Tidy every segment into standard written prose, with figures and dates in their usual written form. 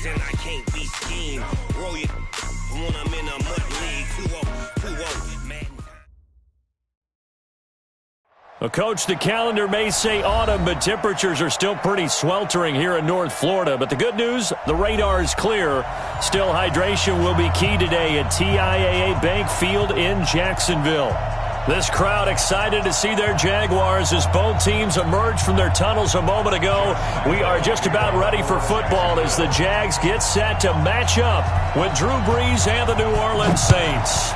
and I can't be schemed. Roll it when I'm in a mud league. 2-0, man. Well, Coach, the calendar may say autumn, but temperatures are still pretty sweltering here in North Florida. But the good news, the radar is clear. Still, hydration will be key today at TIAA Bank Field in Jacksonville. This crowd excited to see their Jaguars as both teams emerged from their tunnels a moment ago. We are just about ready for football as the Jags get set to match up with Drew Brees and the New Orleans Saints.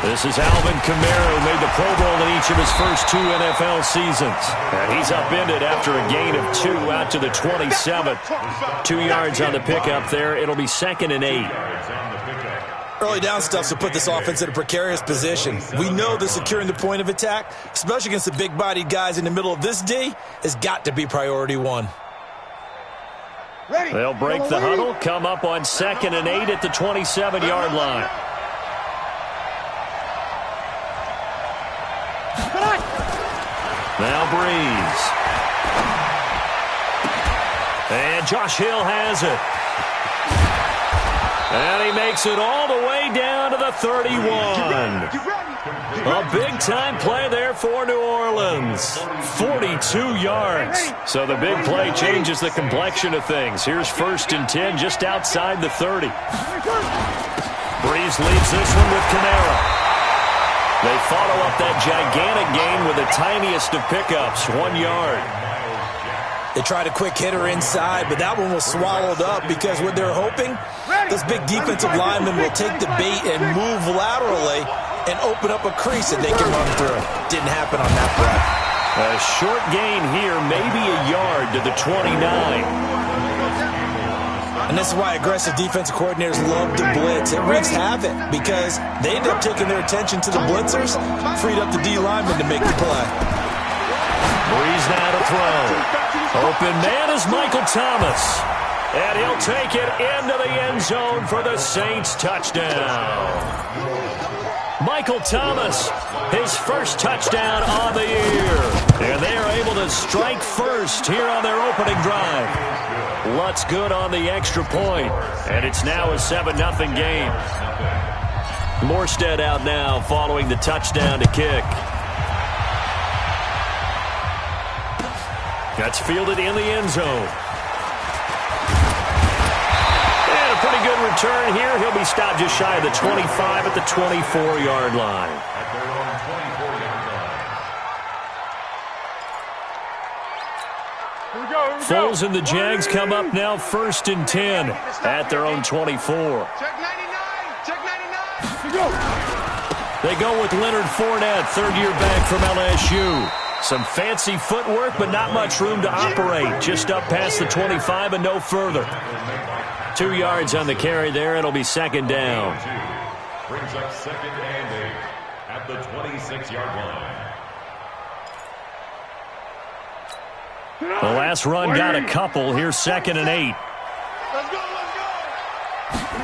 This is Alvin Kamara, who made the Pro Bowl in each of his first 2 NFL seasons. And he's upended after a gain of 2 out to the 27. 2 yards on the pickup there. It'll be 2nd and 8. Early down stuff to put this offense in a precarious position. We know that securing the point of attack, especially against the big-bodied guys in the middle of this D, has got to be priority 1. They'll break the huddle, come up on 2nd and 8 at the 27-yard line. Now Brees. And Josh Hill has it. And he makes it all the way down to the 31. A big-time play there for New Orleans. 42 yards. So the big play changes the complexion of things. Here's 1st and 10 just outside the 30. Brees leads this one with Kamara. They follow up that gigantic gain with the tiniest of pickups, 1 yard. They tried a quick hitter inside, but that one was swallowed up because what they're hoping, this big defensive lineman will take the bait and move laterally and open up a crease that they can run through. Didn't happen on that play. A short gain here, maybe a yard to the 29. And this is why aggressive defensive coordinators love to blitz. It wreaks havoc because they end up taking their attention to the blitzers, freed up the D lineman to make the play. Brees now to throw. Open man is Michael Thomas. And he'll take it into the end zone for the Saints touchdown. Michael Thomas, his first touchdown on the year. And they are able to strike first here on their opening drive. Lutz good on the extra point, and it's now a 7-0 game. Morstead out now following the touchdown to kick. That's fielded in the end zone. And a pretty good return here. He'll be stopped just shy of the 25 at the 24-yard line. Foles and the Jags come up now 1st and 10 at their own 24. Check 99. Check 99. They go with Leonard Fournette, 3rd-year back from LSU. Some fancy footwork, but not much room to operate. Just up past the 25 and no further. 2 yards on the carry there. It'll be 2nd down. Brings up 2nd and 8 at the 26-yard line. The last run got a couple. Here's 2nd and 8. Let's go,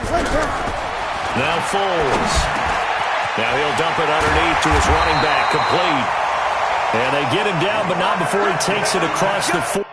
let's go. Now Foles. Now he'll dump it underneath to his running back, complete. And they get him down, but not before he takes it across the 4.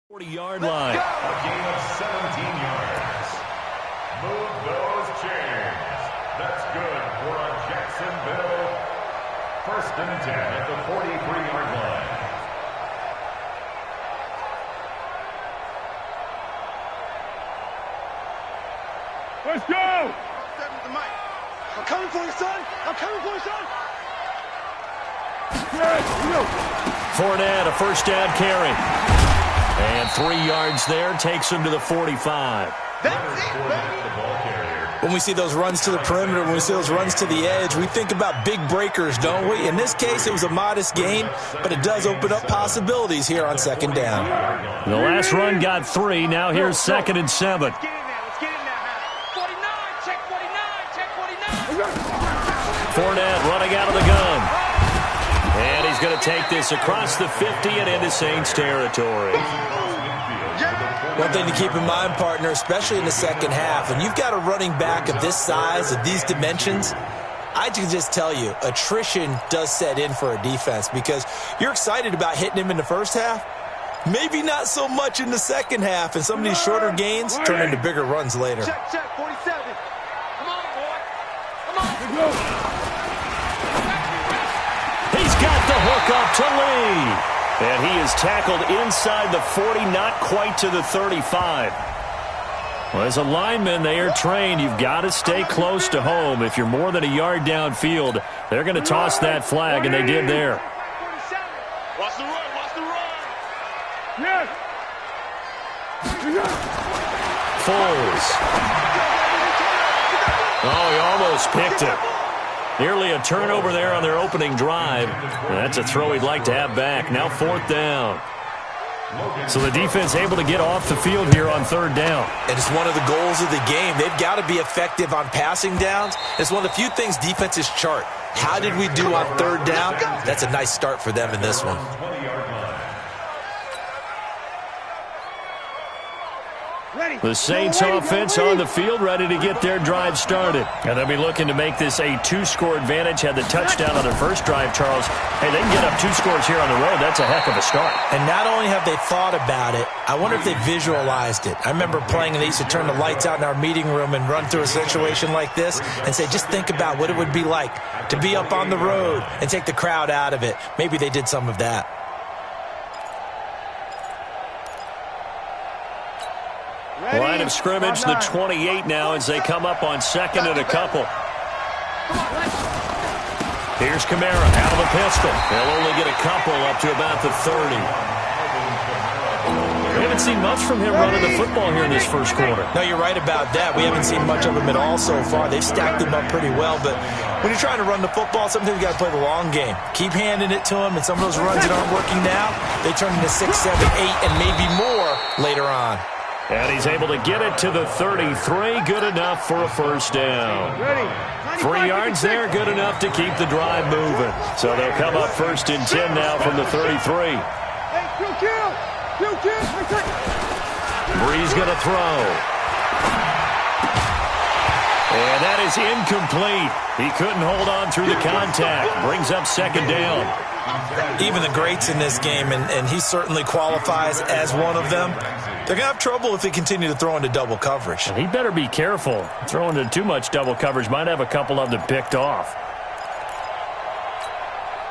40-yard line. A gain of 17 yards. Move those chains. That's good for a Jacksonville 1st and 10 at the 43-yard line. Let's go! I'm coming for you, son! I'm coming for you, son! Fournette, a first down carry. And 3 yards there, takes him to the 45. That's it, baby! When we see those runs to the perimeter, when we see those runs to the edge, we think about big breakers, don't we? In this case, it was a modest gain, but it does open up possibilities here on 2nd down. The last run got 3. Now here's 2nd and 7. Let's get it now, let's get it now. 49, check 49, check 49! Fournette running out of the gun. And he's going to take this across the 50 and into Saints territory. One thing to keep in mind, partner, especially in the second half, when you've got a running back of this size, of these dimensions, I can just tell you, attrition does set in for a defense because you're excited about hitting him in the first half. Maybe not so much in the second half, and some of these shorter gains turn into bigger runs later. Check, check, 47. Come on, boy. Come on. He's got the hook up to Lee. And he is tackled inside the 40, not quite to the 35. Well, as a lineman, they are trained. You've got to stay close to home. If you're more than a yard downfield, they're going to toss that flag, and they did there. 47. Watch the run, watch the run. Yes. Foles. Oh, he almost picked it. Nearly a turnover there on their opening drive. That's a throw he'd like to have back. Now 4th down. So the defense able to get off the field here on 3rd down. And it's one of the goals of the game. They've got to be effective on passing downs. It's one of the few things defenses chart. How did we do on 3rd down? That's a nice start for them in this one. The Saints offense on the field, ready to get their drive started. And they'll be looking to make this a 2-score advantage. Had the touchdown on their first drive, Charles. Hey, they can get up 2 scores here on the road. That's a heck of a start. And not only have they thought about it, I wonder if they visualized it. I remember playing, and they used to turn the lights out in our meeting room and run through a situation like this and say, just think about what it would be like to be up on the road and take the crowd out of it. Maybe they did some of that. Line of scrimmage, the 28 now as they come up on 2nd and a couple. Here's Kamara out of the pistol. They'll only get a couple up to about the 30. We haven't seen much from him running the football here in this first quarter. No, you're right about that. We haven't seen much of him at all so far. They've stacked him up pretty well, but when you're trying to run the football, sometimes you got to play the long game. Keep handing it to him, and some of those runs that aren't working now, they turn into 6, 7, 8, and maybe more later on. And he's able to get it to the 33. Good enough for a first down. 3 yards there, good enough to keep the drive moving. So they'll come up 1st and 10 now from the 33. Breeze going to throw. And that is incomplete. He couldn't hold on through the contact. Brings up 2nd down. Even the greats in this game, and he certainly qualifies as one of them, they're going to have trouble if they continue to throw into double coverage. He better be careful. Throwing into too much double coverage might have a couple of them picked off.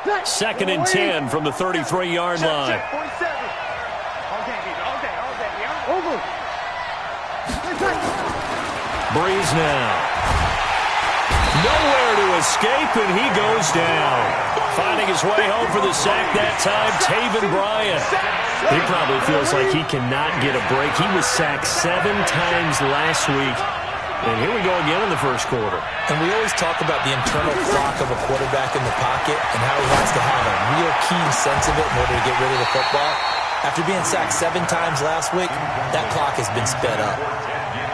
2nd and 10 from the 33-yard line. Breeze now. Nowhere to escape, and he goes down. Finding his way home for the sack that time, Taven Bryan. He probably feels like he cannot get a break. He was sacked 7 times last week. And here we go again in the first quarter. And we always talk about the internal clock of a quarterback in the pocket and how he has to have a real keen sense of it in order to get rid of the football. After being sacked 7 times last week, that clock has been sped up.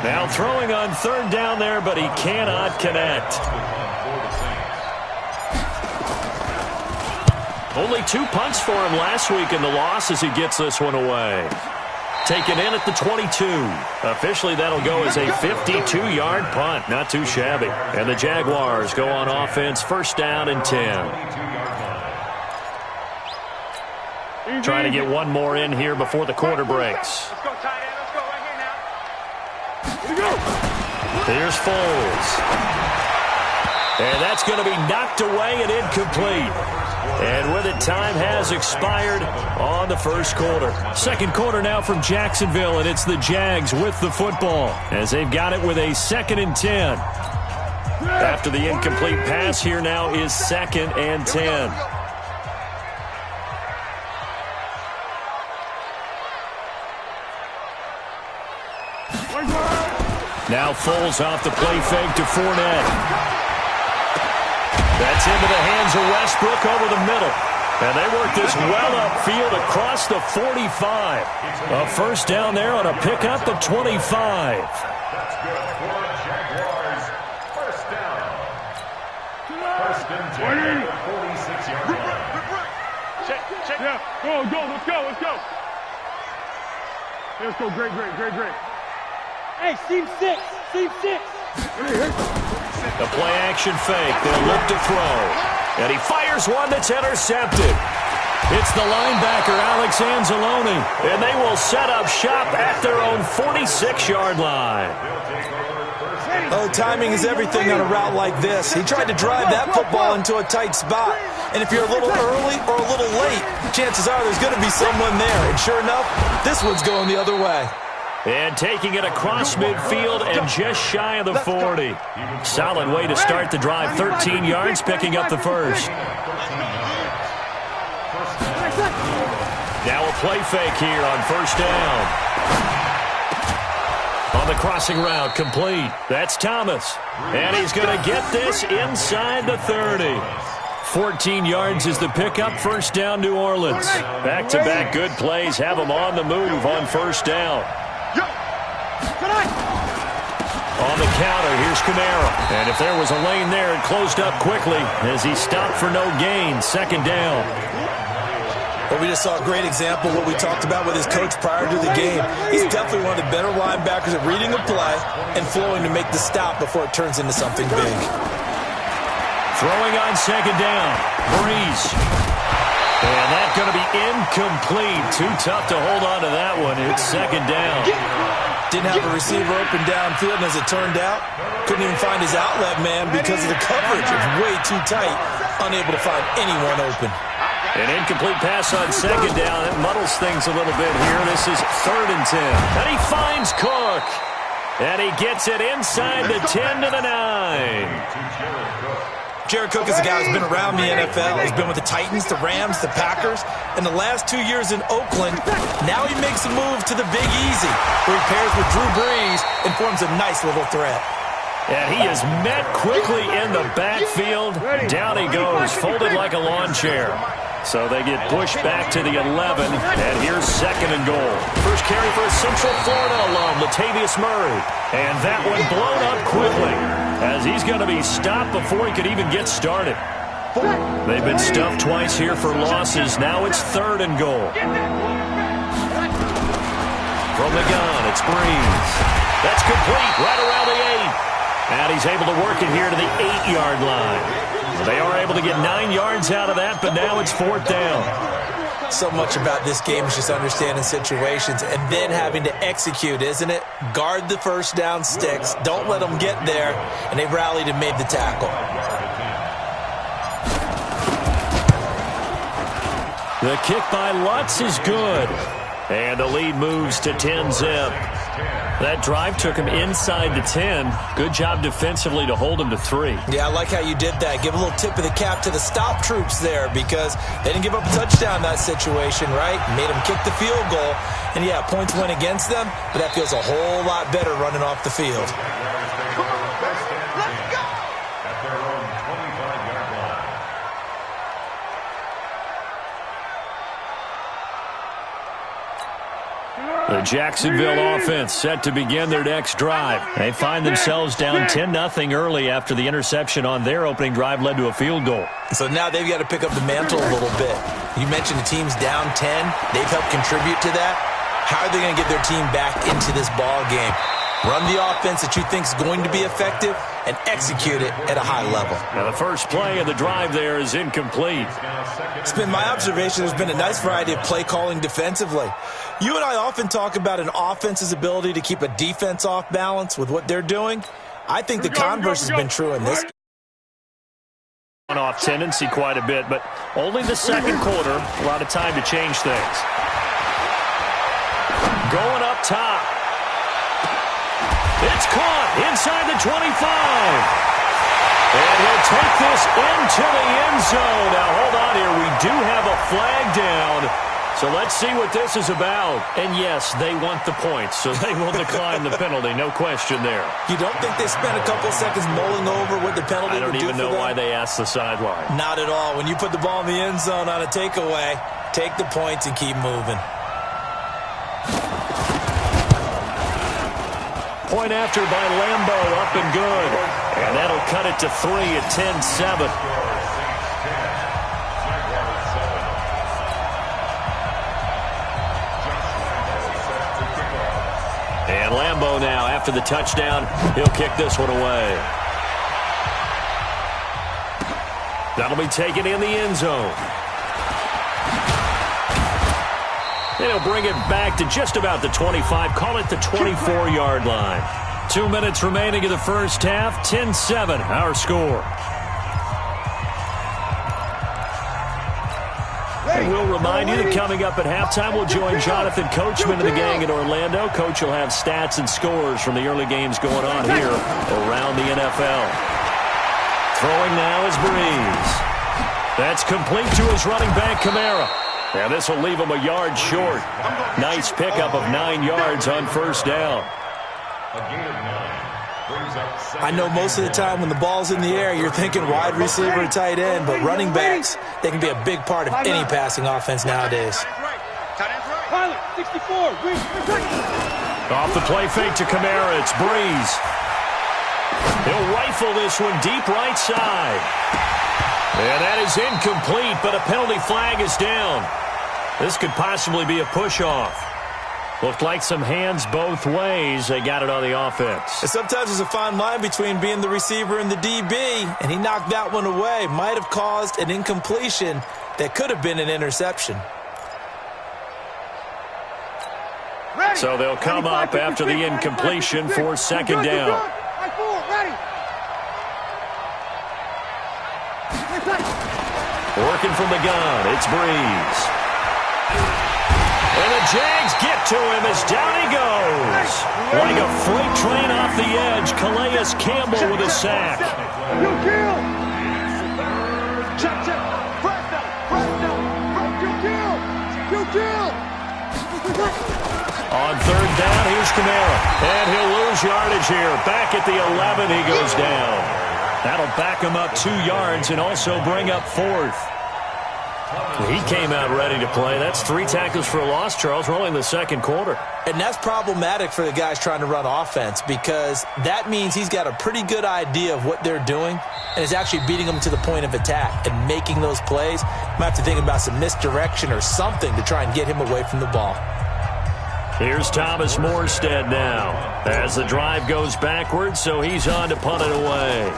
Now throwing on 3rd down there, but he cannot connect. Only 2 punts for him last week in the loss as he gets this one away. Taken in at the 22. Officially, that'll go as a 52-yard punt. Not too shabby. And the Jaguars go on offense, 1st down and 10. Trying to get one more in here before the quarter breaks. Let's go, tight end. Let's go right here now. Here we go. Here's Foles. And that's going to be knocked away and incomplete. And with it, time has expired on the first quarter. Second quarter now from Jacksonville, and it's the Jags with the football as they've got it with a 2nd and 10. After the incomplete pass, here now is 2nd and 10. Now Foles off the play fake to Fournette. That's into the hands of Westbrook over the middle. And they work this well upfield across the 45. A first down there on a pickup of 25. That's good for Jaguars. First down. First and 10 at the 46-yard line. Check. Yeah, go. Let's go. Let's go. Great. Hey, seam 6. The play action fake. They'll look to throw. And he fires one that's intercepted. It's the linebacker, Alex Anzalone. And they will set up shop at their own 46-yard line. Oh, timing is everything on a route like this. He tried to drive that football into a tight spot. And if you're a little early or a little late, chances are there's going to be someone there. And sure enough, this one's going the other way. And taking it across midfield and just shy of the 40. Solid way to start the drive. 13 yards, picking up the first. Now a play fake here on first down. On the crossing route, complete. That's Thomas. And he's going to get this inside the 30. 14 yards is the pickup. First down, New Orleans. Back-to-back good plays have them on the move on first down. On the counter, here's Kamara. And if there was a lane there, it closed up quickly as he stopped for no gain. Second down. Well, we just saw a great example of what we talked about with his coach prior to the game. He's definitely one of the better linebackers at reading a play and flowing to make the stop before it turns into something big. Throwing on second down. Breeze. And that's going to be incomplete. Too tough to hold on to that one. It's second down. Didn't have a receiver open downfield, and as it turned out, couldn't even find his outlet man because of the coverage. It's way too tight, unable to find anyone open. An incomplete pass on second down. It muddles things a little bit here. This is 3rd and 10. And he finds Cook. And he gets it inside the 10 to the 9. Jared Cook is a guy who's been around the NFL. He's been with the Titans, the Rams, the Packers, and the last 2 years in Oakland. Now he makes a move to the Big Easy, where he pairs with Drew Brees and forms a nice little threat. And he is met quickly in the backfield. Down he goes, folded like a lawn chair. So they get pushed back to the 11, and here's 2nd and goal. First carry for a Central Florida alum, Latavius Murray. And that one blown up quickly, as he's going to be stopped before he could even get started. They've been stuffed twice here for losses. Now it's 3rd and goal. From the gun, it's Breeze. That's complete, right around the 8. And he's able to work it here to the 8-yard line. They are able to get 9 yards out of that, but now it's 4th down. So much about this game is just understanding situations and then having to execute, isn't it? Guard the first down sticks. Don't let them get there. And they rallied and made the tackle. The kick by Lutz is good. And the lead moves to 10-zip. That drive took him inside the 10. Good job defensively to hold him to 3. Yeah, I like how you did that. Give a little tip of the cap to the stop troops there because they didn't give up a touchdown in that situation, right? Made them kick the field goal. And, yeah, points went against them, but that feels a whole lot better running off the field. The Jacksonville offense set to begin their next drive. They find themselves down 10-0 early after the interception on their opening drive led to a field goal. So now they've got to pick up the mantle a little bit. You mentioned the team's down 10. They've helped contribute to that. How are they going to get their team back into this ball game? Run the offense that you think is going to be effective and execute it at a high level. Now the first play of the drive there is incomplete. It's been my observation there's been a nice variety of play calling defensively. You and I often talk about an offense's ability to keep a defense off balance with what they're doing. I think the converse has been true in this. Off tendency quite a bit, but only the second quarter. A lot of time to change things. Going up top. It's caught inside the 25. And he'll take this into the end zone. Now, hold on here. We do have a flag down. So let's see what this is about. And, yes, they want the points, so they will decline the penalty. No question there. You don't think they spent a couple seconds mulling over what the penalty would do for them? I don't even know why they asked the sideline. Not at all. When you put the ball in the end zone on a takeaway, take the points and keep moving. Point after by Lambo, up and good. And that'll cut it to 3 at 10-7. And Lambo now, after the touchdown, he'll kick this one away. That'll be taken in the end zone. And he'll bring it back to just about the 25. Call it the 24-yard line. 2 minutes remaining in the first half. 10-7, our score. And we'll remind you that coming up at halftime, we'll join Jonathan Coachman and the gang in Orlando. Coach will have stats and scores from the early games going on here around the NFL. Throwing now is Breeze. That's complete to his running back, Kamara. Now this will leave him a yard short. Nice pickup of 9 yards on first down. I know most of the time when the ball's in the air, you're thinking wide receiver, tight end, but running backs, they can be a big part of any passing offense nowadays. Off the play fake to Kamara, it's Breeze. He'll rifle this one deep right side. And that is incomplete, but a penalty flag is down. This could possibly be a push-off. Looked like some hands both ways. They got it on the offense. And sometimes there's a fine line between being the receiver and the DB, and he knocked that one away. Might have caused an incompletion that could have been an interception. So they'll come up after the incompletion for second down. Working from the gun, it's Breeze. And the Jags get to him as down he goes. Like a freight train off the edge, Calais Campbell with a sack. On third down, here's Kamara. And he'll lose yardage here. Back at the 11, he goes down. That'll back him up 2 yards and also bring up fourth. He came out ready to play. That's 3 tackles for a loss, Charles. We're only in the second quarter. And that's problematic for the guys trying to run offense because that means he's got a pretty good idea of what they're doing and is actually beating them to the point of attack and making those plays. Might have to think about some misdirection or something to try and get him away from the ball. Here's Thomas Morstead now as the drive goes backwards, so he's on to punt it away.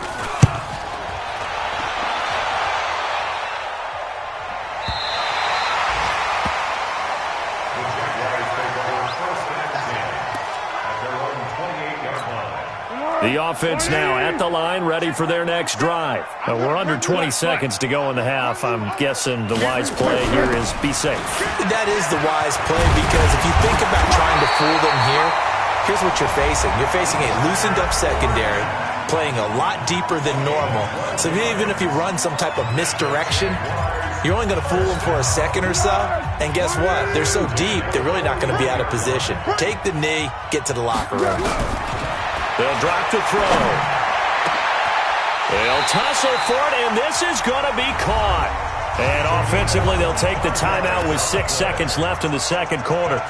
The offense now at the line, ready for their next drive. We're under 20 seconds to go in the half. I'm guessing the wise play here is be safe. That is the wise play because if you think about trying to fool them here, here's what you're facing. You're facing a loosened up secondary, playing a lot deeper than normal. So even if you run some type of misdirection, you're only going to fool them for a second or so. And guess what? They're so deep, they're really not going to be out of position. Take the knee, get to the locker room. They'll drop the throw. They'll tussle for it, and this is going to be caught. And offensively, they'll take the timeout with 6 seconds left in the second quarter.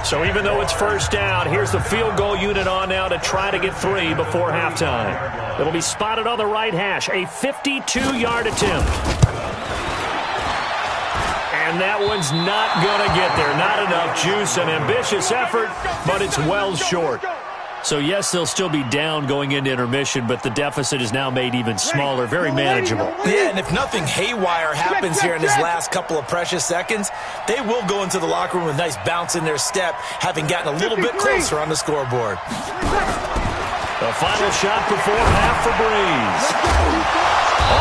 So even though it's first down, here's the field goal unit on now to try to get 3 before halftime. It'll be spotted on the right hash, a 52-yard attempt. And that one's not going to get there. Not enough juice, an ambitious effort, but it's well short. So, yes, they'll still be down going into intermission, but the deficit is now made even smaller, very manageable. Yeah, and if nothing haywire happens here in his last couple of precious seconds, they will go into the locker room with a nice bounce in their step, having gotten a little bit closer on the scoreboard. The final shot before half for Breeze.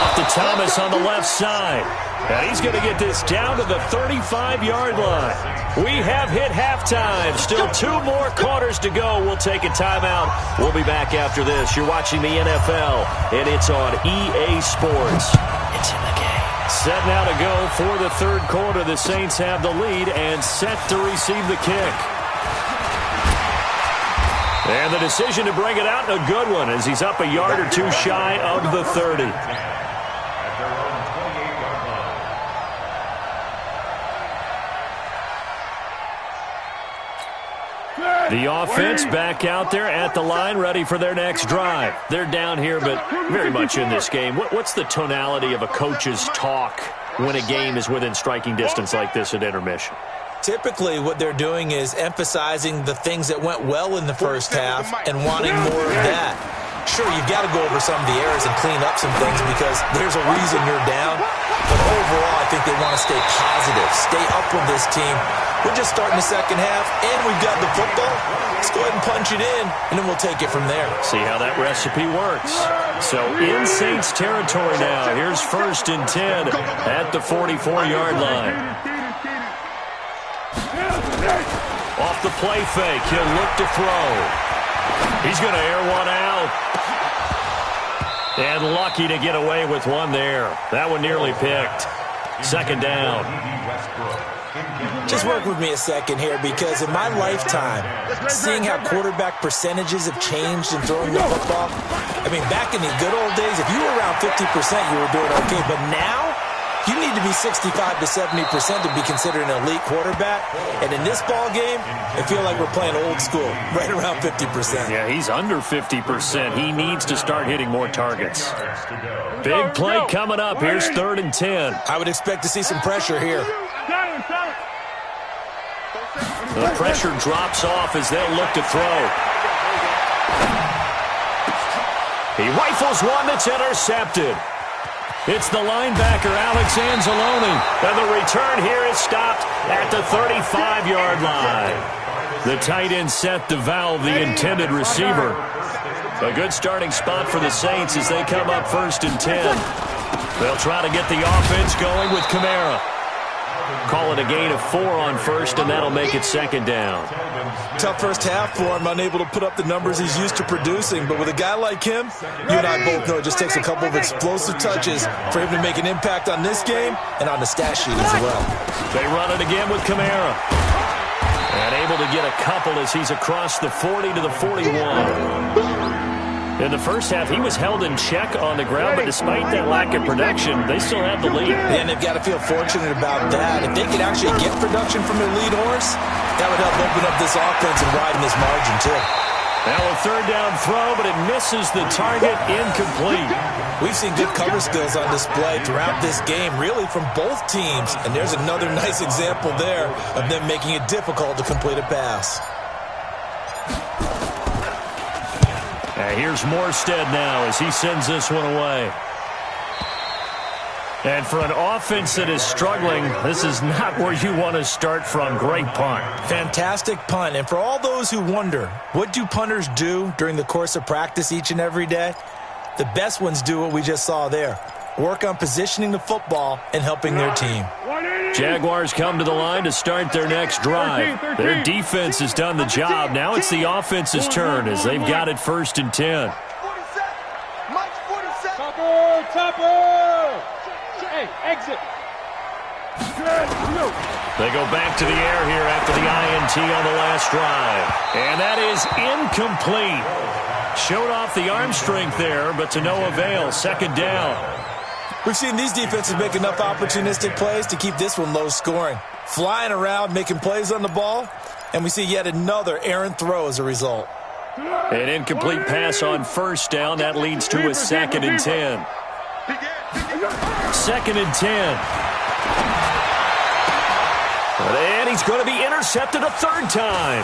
Off to Thomas on the left side. And he's going to get this down to the 35-yard line. We have hit halftime. Still 2 more quarters to go. We'll take a timeout. We'll be back after this. You're watching the NFL, and it's on EA Sports. It's in the game. Set now to go for the third quarter. The Saints have the lead and set to receive the kick. And the decision to bring it out, a good one, as he's up a yard or two shy of the 30. The offense back out there at the line, ready for their next drive. They're down here, but very much in this game. What's the tonality of a coach's talk when a game is within striking distance like this at intermission? Typically, what they're doing is emphasizing the things that went well in the first half and wanting more of that. Sure, you've got to go over some of the errors and clean up some things because there's a reason you're down. But overall, I think they want to stay positive, stay up with this team. We're just starting the second half, and we've got the football. Let's go ahead and punch it in, and then we'll take it from there. See how that recipe works. So in Saints territory now. Here's 1st and 10 at the 44-yard line. Off the play fake, he'll look to throw. He's going to air one out. And lucky to get away with one there. That one nearly picked. 2nd down. Just work with me a second here, because in my lifetime, seeing how quarterback percentages have changed in throwing the football, I mean, back in the good old days, if you were around 50%, you were doing okay. But now, you need to be 65 to 70% to be considered an elite quarterback. And in this ball game, I feel like we're playing old school, right around 50%. Yeah, he's under 50%. He needs to start hitting more targets. Big play coming up. Here's 3rd and 10. I would expect to see some pressure here. The pressure drops off as they'll look to throw. He rifles one that's intercepted. It's the linebacker, Alex Anzalone. And the return here is stopped at the 35-yard line. The tight end set to valve the intended receiver. A good starting spot for the Saints as they come up 1st and 10. They'll try to get the offense going with Kamara. Call it a gain of 4 on 1st, and that'll make it 2nd down. Tough first half for him, unable to put up the numbers he's used to producing. But with a guy like him, you and I both know it just takes a couple of explosive touches for him to make an impact on this game and on the stat sheet as well. They run it again with Kamara. And able to get a couple as he's across the 40 to the 41. In the first half, he was held in check on the ground, but despite that lack of production, they still have the lead. And they've got to feel fortunate about that. If they could actually get production from their lead horse, that would help open up this offense and widen this margin, too. Now a 3rd down throw, but it misses the target, incomplete. We've seen good cover skills on display throughout this game, really from both teams. And there's another nice example there of them making it difficult to complete a pass. Here's Morstead now as he sends this one away. And for an offense that is struggling, this is not where you want to start from. Great punt. Fantastic punt. And for all those who wonder, what do punters do during the course of practice each and every day? The best ones do what we just saw there. Work on positioning the football and helping their team. Jaguars come to the line to start their next drive. Their defense has done the job. Now it's the offense's turn as they've got it 1st and 10. Topper! Hey, exit. They go back to the air here after the INT on the last drive. And that is incomplete. Showed off the arm strength there, but to no avail. 2nd down. We've seen these defenses make enough opportunistic plays to keep this one low scoring. Flying around, making plays on the ball, and we see yet another errant throw as a result. An incomplete pass on 1st down. That leads to a 2nd and 10. 2nd and 10. And he's going to be intercepted a third time.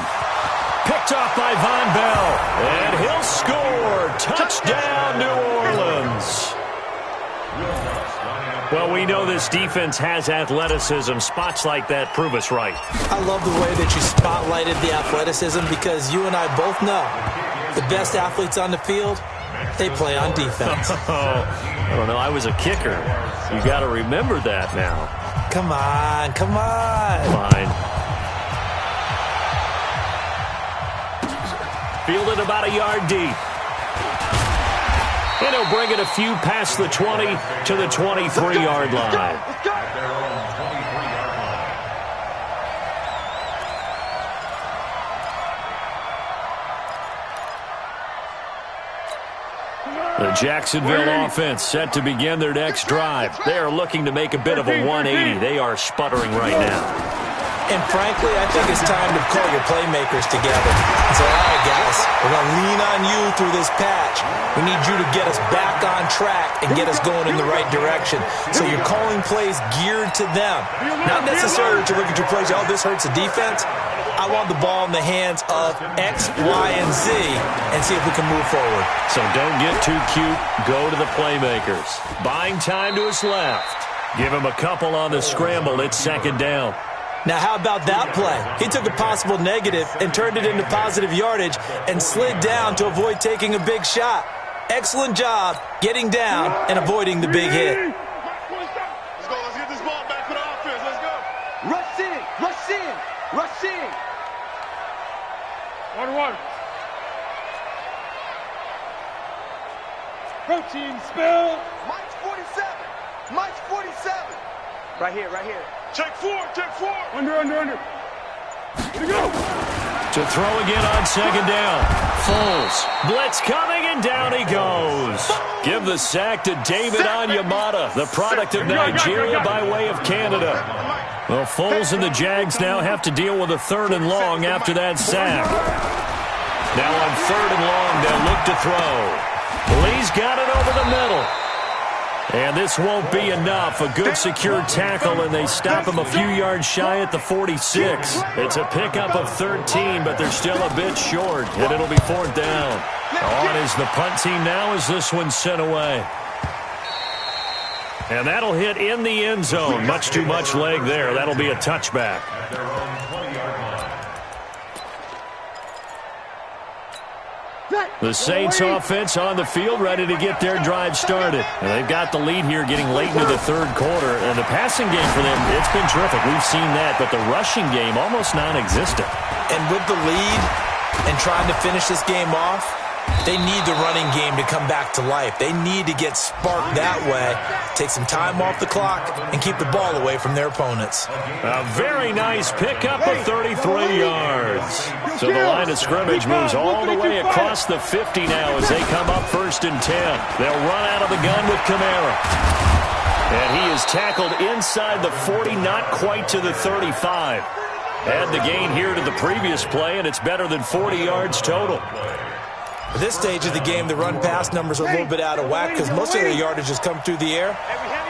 Picked off by Von Bell, and he'll score. Touchdown, New Orleans. Well, we know this defense has athleticism. Spots like that prove us right. I love the way that you spotlighted the athleticism because you and I both know the best athletes on the field, they play on defense. I don't know. I was a kicker. You got to remember that now. Come on, come on. Fine. Fielded about a yard deep. And he'll bring it a few past the 20 to the 23-yard line. The Jacksonville offense set to begin their next drive. They are looking to make a bit of a 180. They are sputtering right now. And frankly, I think it's time to call your playmakers together and say, all right, guys, we're going to lean on you through this patch. We need you to get us back on track and get us going in the right direction. So you're calling plays geared to them. Not necessarily to look at your plays, oh, this hurts the defense. I want the ball in the hands of X, Y, and Z and see if we can move forward. So don't get too cute. Go to the playmakers. Buying time to his left. Give him a couple on the scramble. It's second down. Now, how about that play? He took a possible negative and turned it into positive yardage and slid down to avoid taking a big shot. Excellent job getting down and avoiding the big hit. Let's go. Let's get this ball back for the offense. Let's go. Rush in. Rush in. Rush in. 1-1. Protein spill. Mike's 47. Mike's 47. Right here, right here. Check 4, check 4. Under. Here we go. To throw again on second down. Foles. Blitz coming, and down he goes. Give the sack to David Onyemata, the product of Nigeria by way of Canada. Well, Foles and the Jags now have to deal with a 3rd and long after that sack. Now on 3rd and long, they'll look to throw. Lee's got it over the middle. And this won't be enough. A good secure tackle, and they stop him a few yards shy at the 46. It's a pickup of 13, but they're still a bit short, and it'll be 4th down. On is the punt team now as this one's sent away. And that'll hit in the end zone. Much too much leg there. That'll be a touchback. The Saints offense on the field, ready to get their drive started. And they've got the lead here getting late into the 3rd quarter. And the passing game for them, it's been terrific. We've seen that. But the rushing game, almost non-existent. And with the lead and trying to finish this game off, they need the running game to come back to life. They need to get sparked that way, take some time off the clock, and keep the ball away from their opponents. A very nice pickup of 33 yards. So the line of scrimmage moves all the way across the 50 now as they come up 1st and 10. They'll run out of the gun with Kamara. And he is tackled inside the 40, not quite to the 35. Add the gain here to the previous play, and it's better than 40 yards total. At this stage of the game, the run-pass numbers are a little bit out of whack because most of their yardage has come through the air.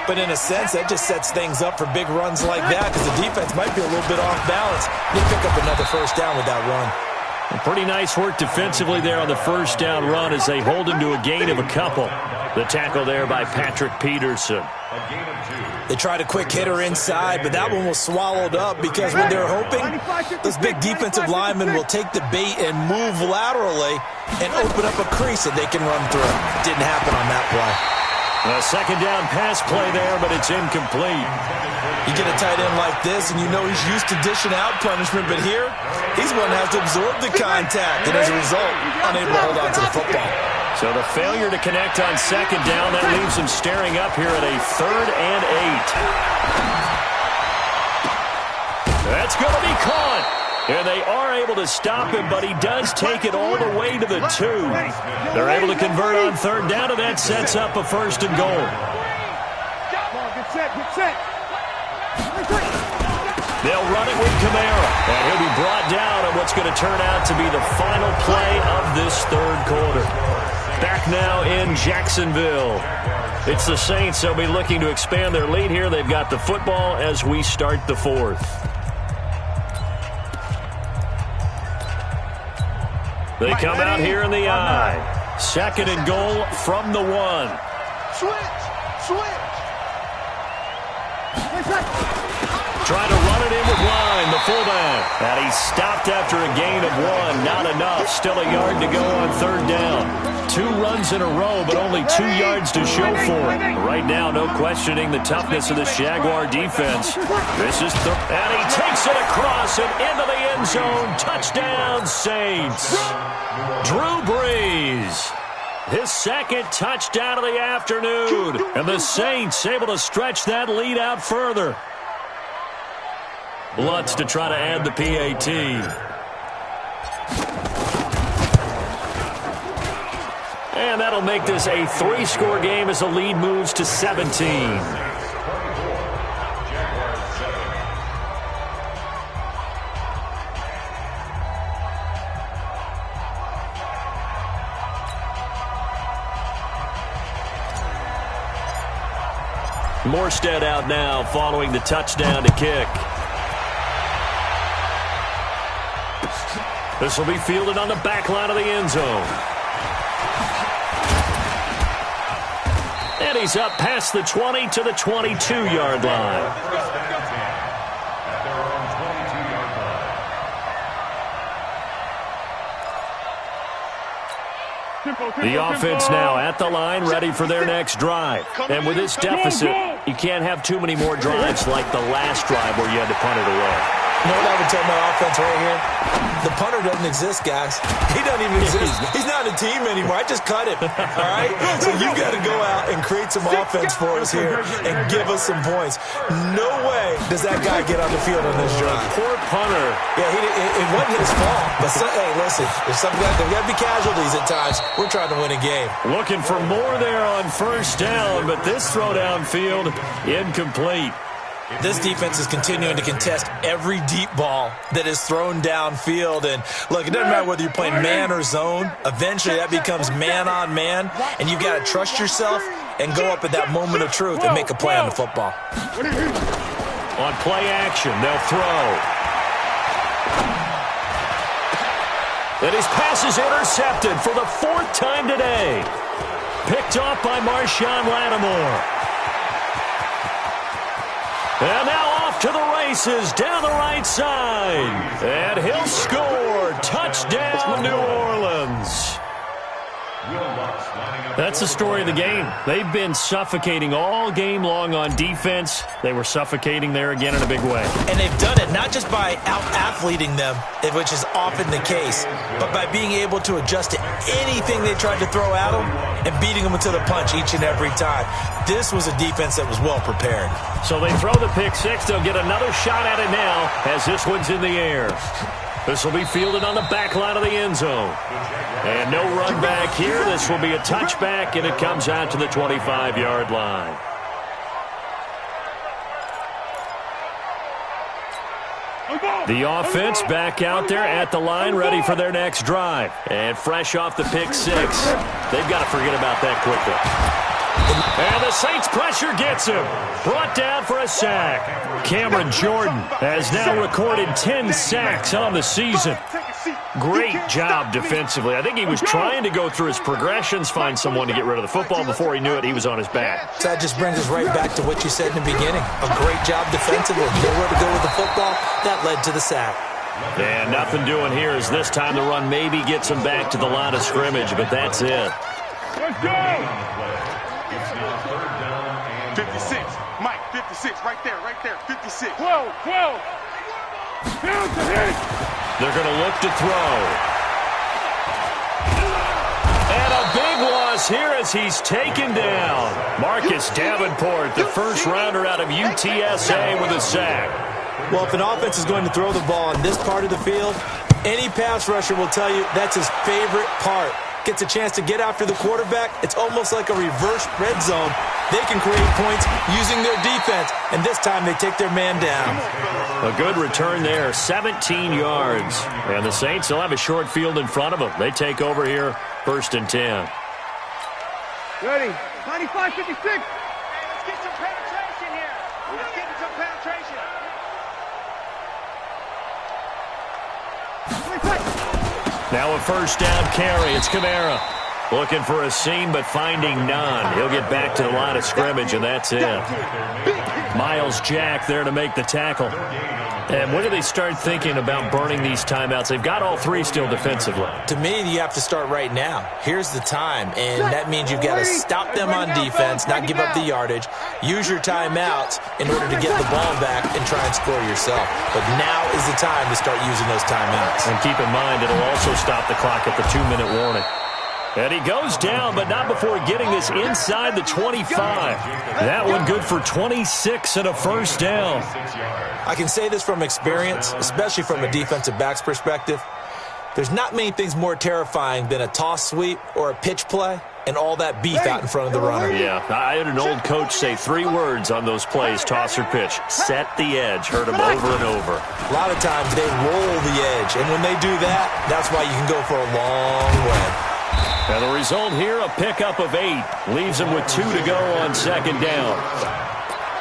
But in a sense, that just sets things up for big runs like that because the defense might be a little bit off balance. They pick up another 1st down with that run. Pretty nice work defensively there on the 1st down run as they hold him to a gain of a couple. The tackle there by Patrick Peterson. They tried a quick hitter inside, but that one was swallowed up because when they're hoping, this big defensive lineman will take the bait and move laterally and open up a crease that they can run through. Didn't happen on that play. A 2nd down pass play there, but it's incomplete. You get a tight end like this, and you know he's used to dishing out punishment, but here, he's one that has to absorb the contact, and as a result, unable to hold on to the football. So the failure to connect on 2nd down, that leaves him staring up here at a 3rd and 8. That's going to be caught. And they are able to stop him, but he does take it all the way to the 2. They're able to convert on 3rd down, and that sets up a 1st and goal. Get set, get set. They'll run it with Kamara, and he'll be brought down on what's going to turn out to be the final play of this 3rd quarter. Back now in Jacksonville. It's the Saints. They'll be looking to expand their lead here. They've got the football as we start the 4th. They come out here in the I. 2nd and goal from the 1. Switch. Trying to run it in with Line, the fullback. And he stopped after a gain of 1. Not enough. Still a yard to go on 3rd down. 2 runs in a row, but only 2 yards to show for it. Right now, no questioning the toughness of this Jaguar defense. This is and he takes it across and into the end zone. Touchdown, Saints. Drew Brees. His 2nd touchdown of the afternoon. And the Saints able to stretch that lead out further. Lutz to try to add the PAT. And that'll make this a 3-score game as the lead moves to 17. Morstead out now following the touchdown to kick. This will be fielded on the back line of the end zone. And he's up past the 20 to the 22-yard line. The offense now at the line, ready for their next drive. And with this deficit, you can't have too many more drives like the last drive where you had to punt it away. You know what I would tell my offense right here? The punter doesn't exist, guys. He doesn't even exist. He's not a team anymore. I just cut him, all right? So you've got to go out and create some offense for us here and give us some points. No way does that guy get on the field on this drive. Poor punter. Yeah, it wasn't his fault. But, hey, listen, there's got to be casualties at times. We're trying to win a game. Looking for more there on 1st down, but this throw downfield incomplete. This defense is continuing to contest every deep ball that is thrown downfield. And, look, it doesn't matter whether you're playing man or zone. Eventually, that becomes man-on-man, and you've got to trust yourself and go up at that moment of truth and make a play on the football. On play action, they'll throw. And his pass is intercepted for the 4th time today. Picked off by Marshawn Lattimore. And now off to the races down the right side. And he'll score. Touchdown, New Orleans. That's the story of the game. They've been suffocating all game long on defense. They were suffocating there again in a big way. And they've done it not just by out-athleting them, which is often the case, but by being able to adjust to anything they tried to throw at them and beating them to the punch each and every time. This was a defense that was well prepared. So they throw the pick 6. They'll get another shot at it now as this one's in the air. This will be fielded on the back line of the end zone. And no run back here. This will be a touchback, and it comes out to the 25-yard line. The offense back out there at the line, ready for their next drive. And fresh off the pick 6. They've got to forget about that quickly. And the Saints pressure gets him. Brought down for a sack. Cameron Jordan has now recorded 10 sacks on the season. Great job defensively. I think he was trying to go through his progressions, find someone to get rid of the football. Before he knew it, he was on his back. So that just brings us right back to what you said in the beginning. A great job defensively. Nowhere to go with the football. That led to the sack. And nothing doing here as this time the run maybe gets him back to the line of scrimmage, but that's it. Let's go! 56. Mike, 56. Right there, 56. 12. Down to hit. They're going to look to throw. And a big loss here as he's taken down. Marcus Davenport, the first rounder out of UTSA with a sack. Well, if an offense is going to throw the ball in this part of the field, any pass rusher will tell you that's his favorite part. Gets a chance to get after the quarterback. It's almost like a reverse red zone. They can create points using their defense, and this time they take their man down. A good return there, 17 yards. And the Saints will have a short field in front of them. They take over here, 1st and 10. Ready, 95, 56. Let's get some penetration here. Let's get some penetration. Now a first down carry. It's Kamara. Looking for a seam, but finding none. He'll get back to the line of scrimmage, and that's it. Miles Jack there to make the tackle. And when do they start thinking about burning these timeouts? They've got all three still defensively. To me, you have to start right now. Here's the time, and that means you've got to stop them on defense, not give up the yardage, use your timeouts in order to get the ball back and try and score yourself. But now is the time to start using those timeouts. And keep in mind, it'll also stop the clock at the 2-minute warning. And he goes down, but not before getting this inside the 25. That one good for 26 and a first down. I can say this from experience, especially from a defensive back's perspective. There's not many things more terrifying than a toss sweep or a pitch play and all that beef out in front of the runner. Yeah, I had an old coach say 3 words on those plays, toss or pitch. Set the edge. Heard him over and over. A lot of times they roll the edge, and when they do that, that's why you can go for a long way. And the result here, a pickup of 8. Leaves them with 2 to go on second down.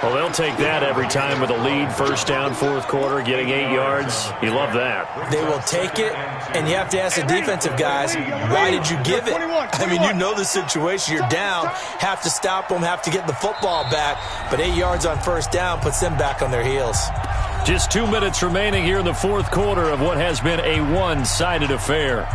Well, they'll take that every time with a lead. First down, fourth quarter, getting 8 yards. You love that. They will take it, and you have to ask the defensive guys, why did you give it? I mean, you know the situation. You're down, have to stop them, have to get the football back. But 8 yards on first down puts them back on their heels. Just 2 minutes remaining here in the fourth quarter of what has been a one-sided affair.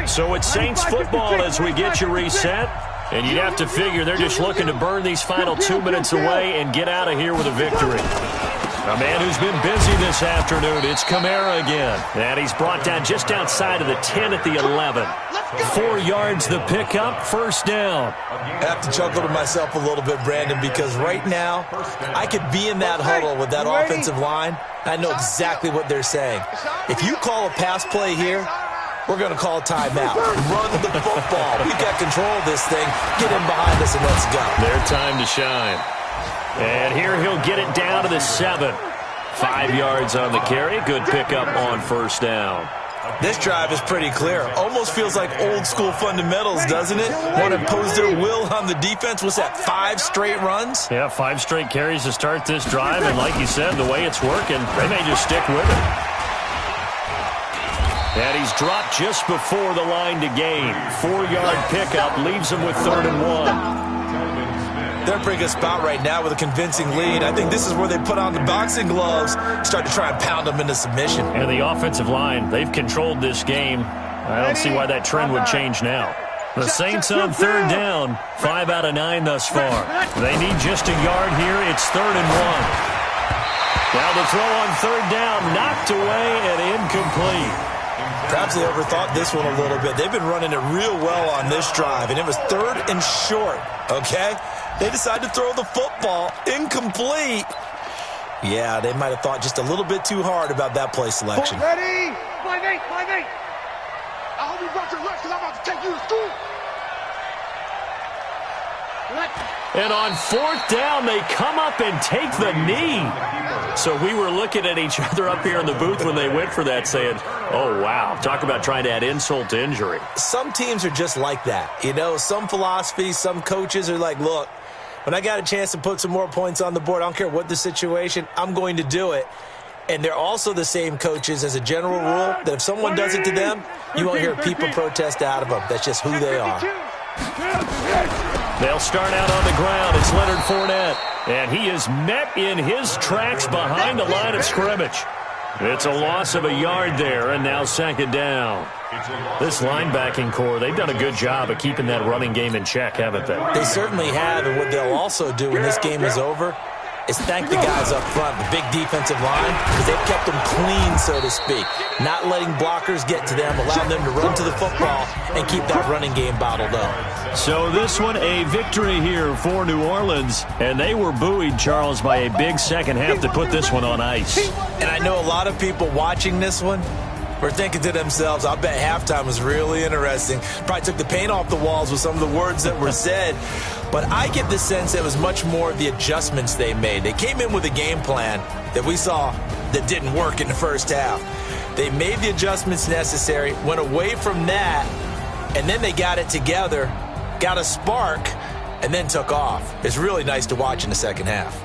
So it's Saints football as we get you reset. And you'd have to figure they're just looking to burn these final 2 minutes away and get out of here with a victory. A man who's been busy this afternoon, it's Kamara again. And he's brought down just outside of the 10 at the 11. 4 yards the pickup, first down. I have to chuckle to myself a little bit, Brandon, because right now I could be in that huddle with that offensive line. I know exactly what they're saying. If you call a pass play here, we're going to call a timeout. Run the football. We've got control of this thing. Get in behind us and let's go. Their time to shine. And here he'll get it down to the 7. 5 yards on the carry. Good pickup on first down. This drive is pretty clear. Almost feels like old school fundamentals, doesn't it? Want to impose their will on the defense. What's that, 5 straight runs? Yeah, 5 straight carries to start this drive. And like you said, the way it's working, they may just stick with it. And he's dropped just before the line to gain. 4-yard pickup leaves him with 3rd and 1. They're in a pretty good spot right now with a convincing lead. I think this is where they put on the boxing gloves, start to try and pound them into submission. And the offensive line, they've controlled this game. I don't see why that trend would change now. The Saints on 3rd down, 5 out of 9 thus far. They need just a yard here. It's 3rd and 1. Now the throw on 3rd down, knocked away and incomplete. Perhaps they overthought this one a little bit. They've been running it real well on this drive, and it was 3rd and short, okay? They decided to throw the football incomplete. Yeah, they might have thought just a little bit too hard about that play selection. Ready? 5-8, 5-8. I hope you brought your lunch because I'm about to take you to school. And on 4th down, they come up and take the knee. So we were looking at each other up here in the booth when they went for that saying, oh, wow, talk about trying to add insult to injury. Some teams are just like that. You know, some philosophies, some coaches are like, look, when I got a chance to put some more points on the board, I don't care what the situation, I'm going to do it. And they're also the same coaches as a general rule that if someone does it to them, you won't hear people protest out of them. That's just who they are. They'll start out on the ground. It's Leonard Fournette. And he is met in his tracks behind the line of scrimmage. It's a loss of a yard there, and now 2nd down. This linebacking core, they've done a good job of keeping that running game in check, haven't they? They certainly have, and what they'll also do when this game is over is thank the guys up front, the big defensive line, because they've kept them clean, so to speak. Not letting blockers get to them, allowing them to run to the football and keep that running game bottled up. So this one, a victory here for New Orleans. And they were buoyed, Charles, by a big second half to put this one on ice. And I know a lot of people watching this one were thinking to themselves, I bet halftime was really interesting. Probably took the paint off the walls with some of the words that were said. But I get the sense it was much more of the adjustments they made. They came in with a game plan that we saw that didn't work in the first half. They made the adjustments necessary, went away from that, and then they got it together, got a spark, and then took off. It's really nice to watch in the second half.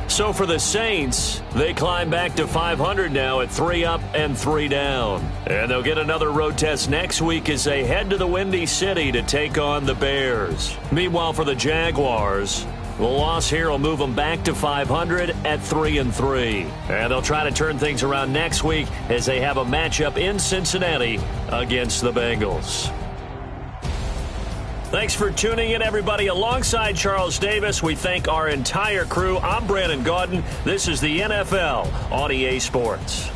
So for the Saints, they climb back to 500 now at 3 up and 3 down. And they'll get another road test next week as they head to the Windy City to take on the Bears. Meanwhile, for the Jaguars, the loss here will move them back to 500 at 3 and 3. And they'll try to turn things around next week as they have a matchup in Cincinnati against the Bengals. Thanks for tuning in, everybody. Alongside Charles Davis, we thank our entire crew. I'm Brandon Gaudin. This is the NFL on EA Sports.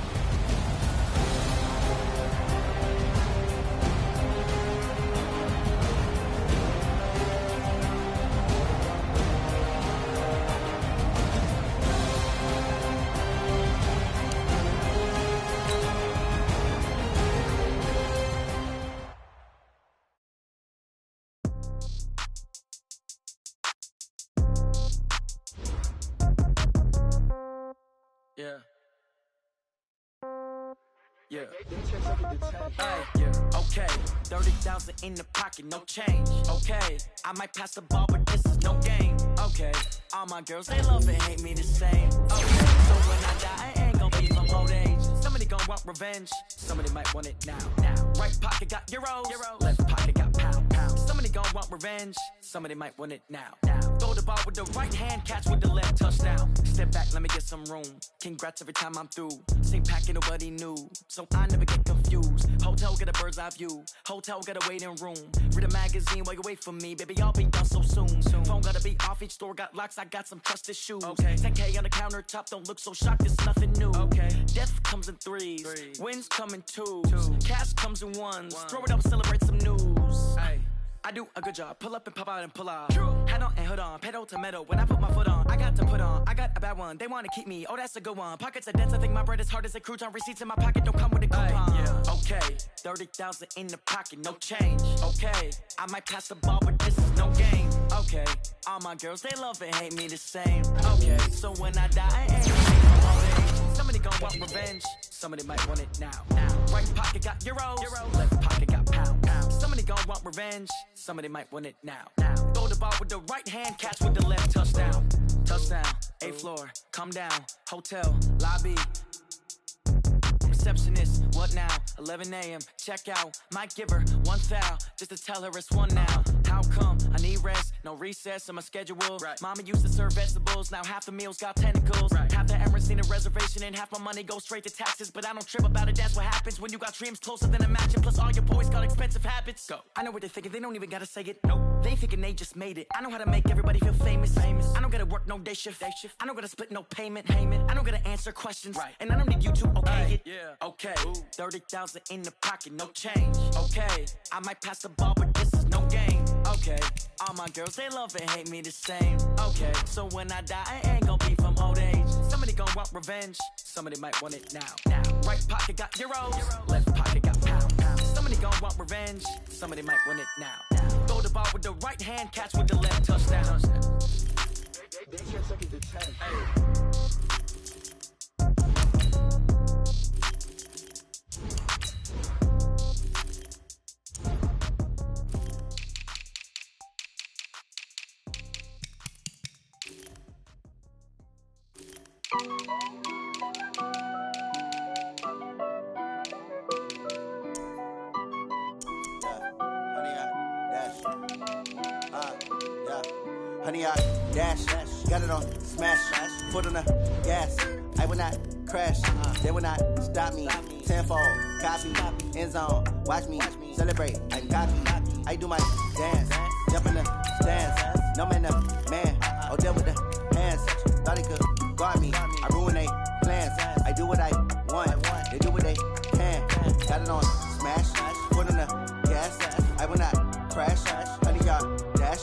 Yeah. Okay. 30,000 in the pocket, no change. Okay. I might pass the ball, but this is no game. Okay. All my girls, they love and hate me the same. Okay. So when I die, I ain't gonna be from old age. Somebody gonna want revenge. Somebody might want it now. Right pocket got euros. Left pocket got pound. Somebody gonna want revenge. Somebody might want it now. Throw the ball with the right hand, catch with the left, touchdown. Step back, let me get some room. Congrats every time I'm through. Same packet, nobody knew. So I never get confused. Hotel get a bird's eye view. Hotel get a waiting room. Read a magazine while you wait for me. Baby, I'll be done so soon. Phone gotta be off, each store got locks. I got some trusted shoes. Okay. 10K on the countertop, don't look so shocked, it's nothing new. Okay. Death comes in threes. Wins come in twos. Cash comes in ones. Throw it up, celebrate some news. Ay. I do a good job. Pull up and pop out and pull out. Head on and hood on. Pedal to metal. When I put my foot on, I got to put on. I got a bad one. They want to keep me. Oh, that's a good one. Pockets are dense. I think my bread is hard as a crouton. Receipts in my pocket don't come with a coupon. Yeah. Okay. 30,000 in the pocket. No change. Okay. I might pass the ball, but this is no game. Okay. All my girls, they love and hate me the same. Okay. So when I die, I ain't gonna somebody gon' want revenge. Somebody might want it now. Right pocket got euros. Left pocket got pound. Somebody gon' want revenge. Somebody might want it now. Throw the ball with the right hand, catch with the left, touchdown. Touchdown, 8th floor, come down. Hotel, lobby. Receptionist, what now? 11 a.m., check out. Might give her one foul, just to tell her it's one now. How come? I need rest, no recess in my schedule. Right. Mama used to serve vegetables, now half the meals got tentacles. Right. Half the Emirates need a reservation and half my money goes straight to taxes. But I don't trip about it, that's what happens when you got dreams closer than a matching. Plus all your boys got expensive habits. Go. I know what they're thinking, they don't even gotta say it. Nope. They thinking they just made it. I know how to make everybody feel famous. I don't gotta work no day shift. I don't gotta split no payment. I don't gotta answer questions. Right. And I don't need you to okay it. Yeah. Okay. 30,000 in the pocket, no change. Okay. I might pass the ball, but this is no game. Okay. All my girls, they love and hate me the same. Okay. So when I die, I ain't gonna be from old age. Somebody gon' want revenge. Somebody might want it now. Right pocket got euros. Left pocket got pound. Somebody gon' want revenge. Somebody might want it now. Throw the ball with the right hand, catch with the left, touchdown. They can't take it to 10. Honey, I dash, got it on smash, foot on the gas. I will not crash, they will not stop me. Tenfold, copy, end zone, watch me celebrate. I copy, I do my dance, jump in the stands. No man, the man, oh, there with the hands. Thought they could guard me, I ruin they plans. I do what I want, they do what they can. Got it on smash, foot on the gas. I will not crash, honey, y'all dash,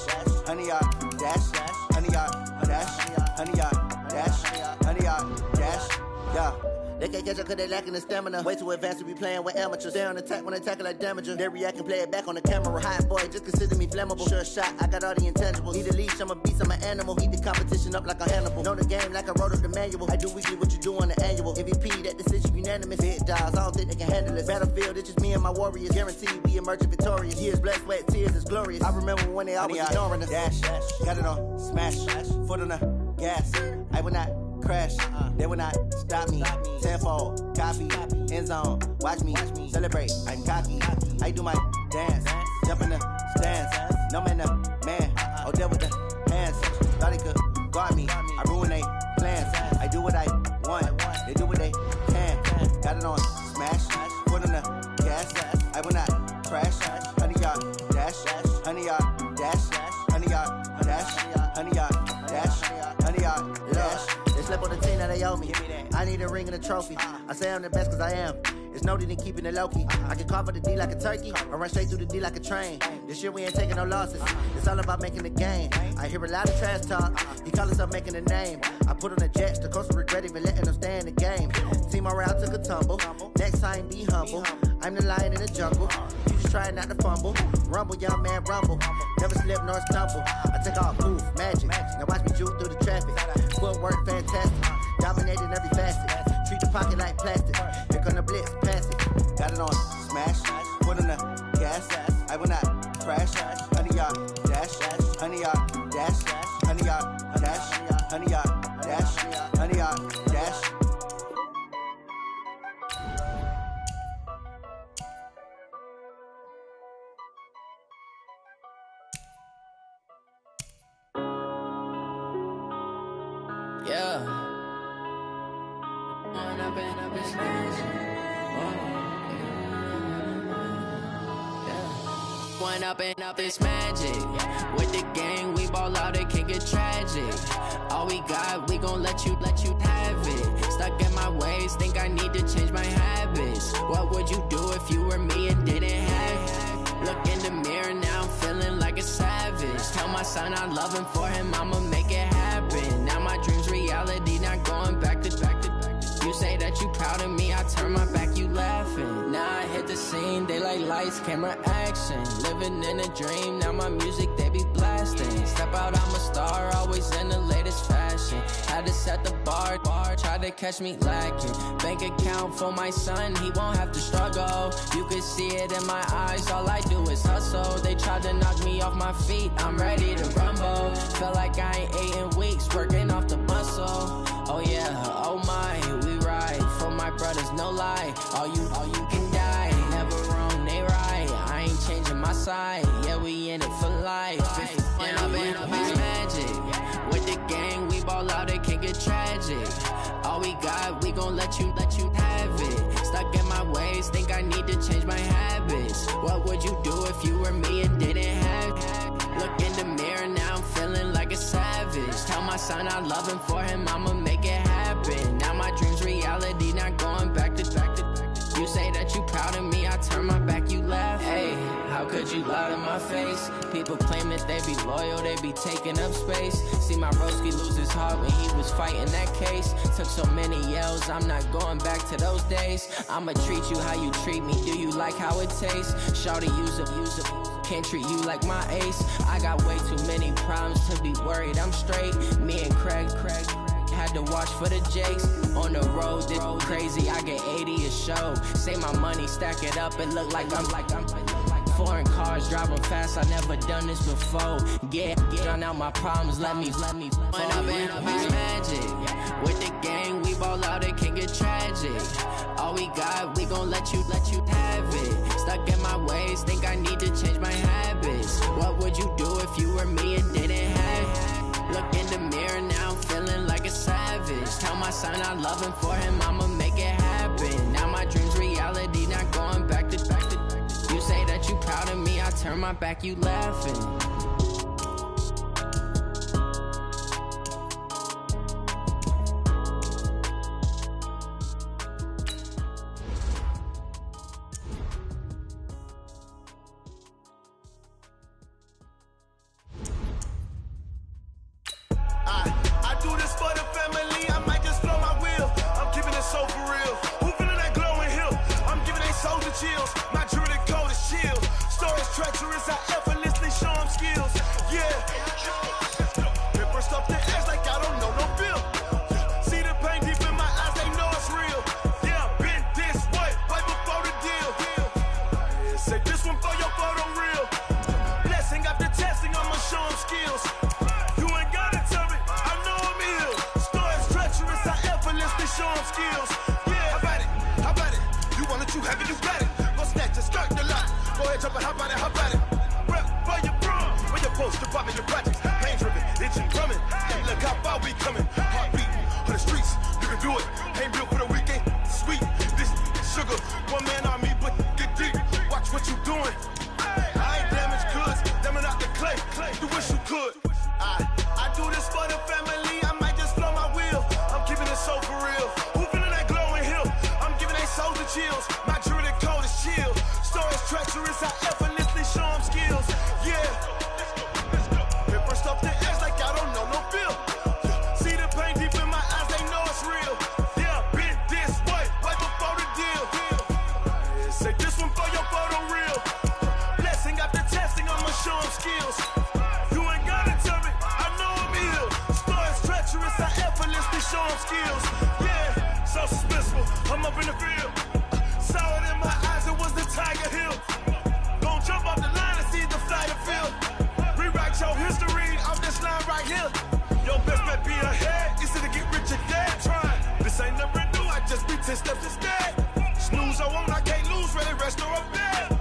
honey, y'all dash, honey, y'all dash, honey, y'all dash, honey, y'all dash, yeah. They can't catch up cause they lacking the stamina. Way too advanced to be playing with amateurs. Stay on attack when they tackle like damager. They react and play it back on the camera. Hot boy, just consider me flammable. Sure shot, I got all the intangibles. Need a leash, I'm a beast, I'm an animal. Heat the competition up like a Hannibal. Know the game like I wrote up the manual. I do weekly what you do on the annual. MVP, that decision unanimous. Big dogs, I don't think they can handle it. Battlefield, it's just me and my warriors. Guaranteed we emerging victorious. Years, blood, sweat, tears, it's glorious. I remember when they always ignoring us. Dash, got it on, smash, foot on the gas. I will not crash, they will not stop me. Tenfold, copy, end zone, watch me celebrate. I'm cocky, I do my dance, jump in the stands. No man, man, oh there with the hands. Thought he could guard me, I ruin they plans. I do what I want, they do what they can. Got it on smash, foot on the gas. I will not crash, 100-yard dash, 100-yard dash, 100-yard dash, 100-yard dash, 100-yard dash. They slept on the team that they owe me. I need a ring and a trophy. I say I'm the best cause I am. It's no need in keeping it low-key. I can carve up the D like a turkey or run straight through the D like a train. This year we ain't taking no losses. It's all about making the game. I hear a lot of trash talk. He call himself making a name. I put on the Jets. The coach will regret even letting them stay in the game. Team morale took a tumble. Next time be humble. I'm the lion in the jungle. You just trying not to fumble. Rumble, young man, rumble. Never slip nor stumble. I take off, move, magic. Now watch me juke through the traffic. Footwork fantastic. Dominating every facet. Treat the pocket like plastic. Here come the blitz, pass it. Got it on smash, foot on the gas. I will not crash. 100-yard dash, 100-yard dash, 100-yard dash, 100-yard dash, 100-yard dash. Yeah. One up and up is magic. With the gang, we ball out, it can get tragic. All we got, we gon' let you have it. Stuck in my ways, think I need to change my habits. What would you do if you were me and didn't have it? Look in the mirror, now I'm feeling like a savage. Tell my son I love him, for him I'ma make it happen. Now my dream's reality, not going back to. You say that you proud of me, I turn my back, you laughing. Now I hit the scene, they like lights, camera, action. Living in a dream, now my music, they be blasting. Step out, I'm a star, always in the latest fashion. Had to set the bar, try to catch me lacking. Bank account for my son, he won't have to struggle. You can see it in my eyes, all I do is hustle. They tried to knock me off my feet, I'm ready to rumble. Felt like I ain't ate in weeks, working off the muscle. Oh yeah, oh my, we ride for my brothers, no lie. All you can die, never wrong, they right. I ain't changing my side, yeah, we in it for life. And I've been magic. With the gang, we ball out, it can get tragic. All we got, we gon' let you have it. Stuck in my ways, think I need to change my habits. What would you do if you were me and didn't have it? Look in the mirror, now I'm feeling like a savage. Tell my son I love him, for him I'ma make it happen. Now my dream's reality, not going back to. You say that you proud of me, I turn my back, you laugh. Hey, how could you lie to my face? People claim that they be loyal, they be taking up space. See my broski lose his heart when he was fighting that case. Took so many yells, I'm not going back to those days. I'ma treat you how you treat me, do you like how it tastes? Shawty, use it. Can't treat you like my ace. I got way too many problems to be worried, I'm straight. Me and Craig had to watch for the Jakes. On the road, this crazy, I get 80 a show. Say my money, stack it up, it look like I'm foreign cars, driving fast, I never done this before. Get drown out my problems, let me When up and up is magic. With the gang, we ball out, it can get tragic. All we got, we gon' let you have it. Stuck in my ways, think I need to change my habits. What would you do if you were me and didn't have it? Look in the mirror, now I'm feeling like a savage. Tell my son I love him, for him I'ma make it happen. Now my dream's reality, not going back to. You say that you proud of me, I turn my back, you laughing. I do this for the family, I might just blow my wheel. I'm keeping it so for real. just be 10 steps instead. Snooze, I won't, I can't lose, ready, rest or I'm dead.